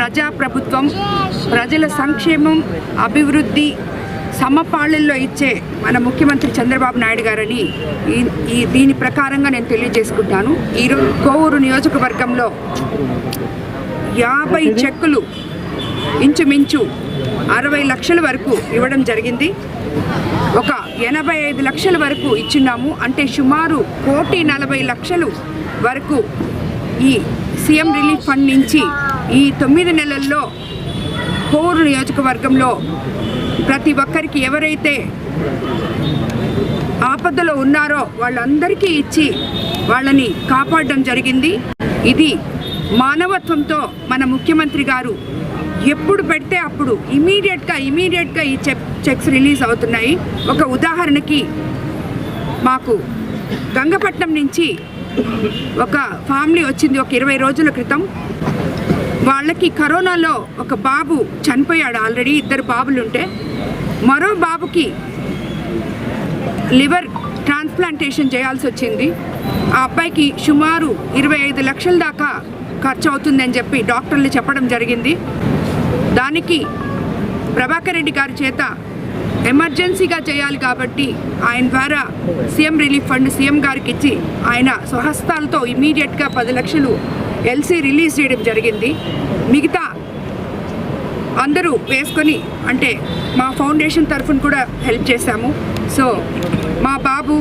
ప్రజాప్రభుత్వం, ప్రజల సంక్షేమం, అభివృద్ధి సమపాళ్ళల్లో ఇచ్చే మన ముఖ్యమంత్రి చంద్రబాబు నాయుడు గారని దీని ప్రకారంగా నేను తెలియజేసుకుంటాను. ఈరోజు కోవూరు నియోజకవర్గంలో 50 చెక్కులు ఇంచుమించు 60 లక్షల వరకు ఇవ్వడం జరిగింది. ఒక 85 లక్షల వరకు ఇచ్చున్నాము. అంటే సుమారు 1,40,00,000 వరకు ఈ సీఎం రిలీఫ్ ఫండ్ నుంచి ఈ 9 నెలల్లో కోవూరు నియోజకవర్గంలో ప్రతి ఒక్కరికి ఎవరైతే ఆపదలో ఉన్నారో వాళ్ళందరికీ ఇచ్చి వాళ్ళని కాపాడడం జరిగింది. ఇది మానవత్వంతో మన ముఖ్యమంత్రి గారు ఎప్పుడు పెడితే అప్పుడు ఇమీడియట్గా ఈ చెక్స్ రిలీజ్ అవుతున్నాయి. ఒక ఉదాహరణకి మాకు గంగపట్నం నుంచి ఒక ఫ్యామిలీ వచ్చింది ఒక 20 రోజుల క్రితం. వాళ్ళకి కరోనాలో ఒక బాబు చనిపోయాడు. ఆల్రెడీ 2 బాబులు ఉంటే మరో బాబుకి లివర్ ట్రాన్స్ప్లాంటేషన్ చేయాల్సి వచ్చింది. ఆ అబ్బాయికి సుమారు 25 లక్షల దాకా ఖర్చు అవుతుందని చెప్పి డాక్టర్లు చెప్పడం జరిగింది. దానికి ప్రభాకర్ రెడ్డి గారి చేత ఎమర్జెన్సీగా చేయాలి కాబట్టి ఆయన ద్వారా సీఎం రిలీఫ్ ఫండ్ సీఎం గారికి ఇచ్చి ఆయన స్వహస్తాలతో ఇమీడియట్గా 10 లక్షలు ఎల్సీ రిలీజ్ చేయడం జరిగింది. మిగతా అందరూ వేసుకొని అంటే మా ఫౌండేషన్ తరఫున కూడా హెల్ప్ చేశాము. సో మా బాబు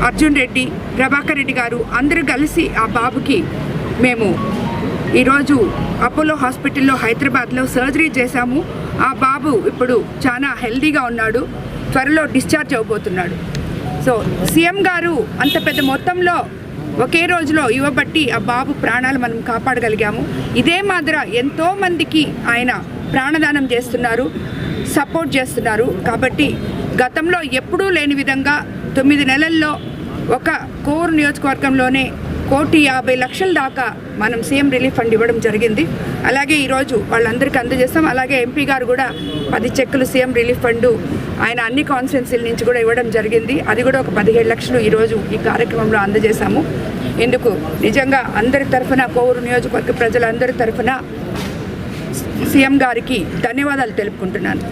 అర్జున్ రెడ్డి, ప్రభాకర్ రెడ్డి గారు అందరూ కలిసి ఆ బాబుకి మేము ఈరోజు అపోలో హాస్పిటల్లో హైదరాబాద్లో సర్జరీ చేశాము. ఆ బాబు ఇప్పుడు చాలా హెల్దీగా ఉన్నాడు. త్వరలో డిశ్చార్జ్ అవబోతున్నాడు. సో సీఎం గారు అంత పెద్ద మొత్తంలో ఒకే రోజులో ఇవ్వబట్టి ఆ బాబు ప్రాణాలు మనం కాపాడగలిగాము. ఇదే మాదిర ఎంతోమందికి ఆయన ప్రాణదానం చేస్తున్నారు, సపోర్ట్ చేస్తున్నారు. కాబట్టి గతంలో ఎప్పుడూ లేని విధంగా 9 నెలల్లో ఒక కోవూరు నియోజకవర్గంలోనే 1,50,00,000 దాకా మనం సీఎం రిలీఫ్ ఫండ్ ఇవ్వడం జరిగింది. అలాగే ఈరోజు వాళ్ళందరికీ అందజేస్తాం. అలాగే ఎంపీ గారు కూడా 10 చెక్కులు సీఎం రిలీఫ్ ఫండ్ ఆయన అన్ని కాన్స్టిట్యున్సీల నుంచి కూడా ఇవ్వడం జరిగింది. అది కూడా ఒక 17 లక్షలు ఈరోజు ఈ కార్యక్రమంలో అందజేశాము. ఇందుకు నిజంగా అందరి తరఫున కోవూరు నియోజకవర్గ ప్రజలందరి తరఫున సీఎం గారికి ధన్యవాదాలు తెలుపుకుంటున్నాను.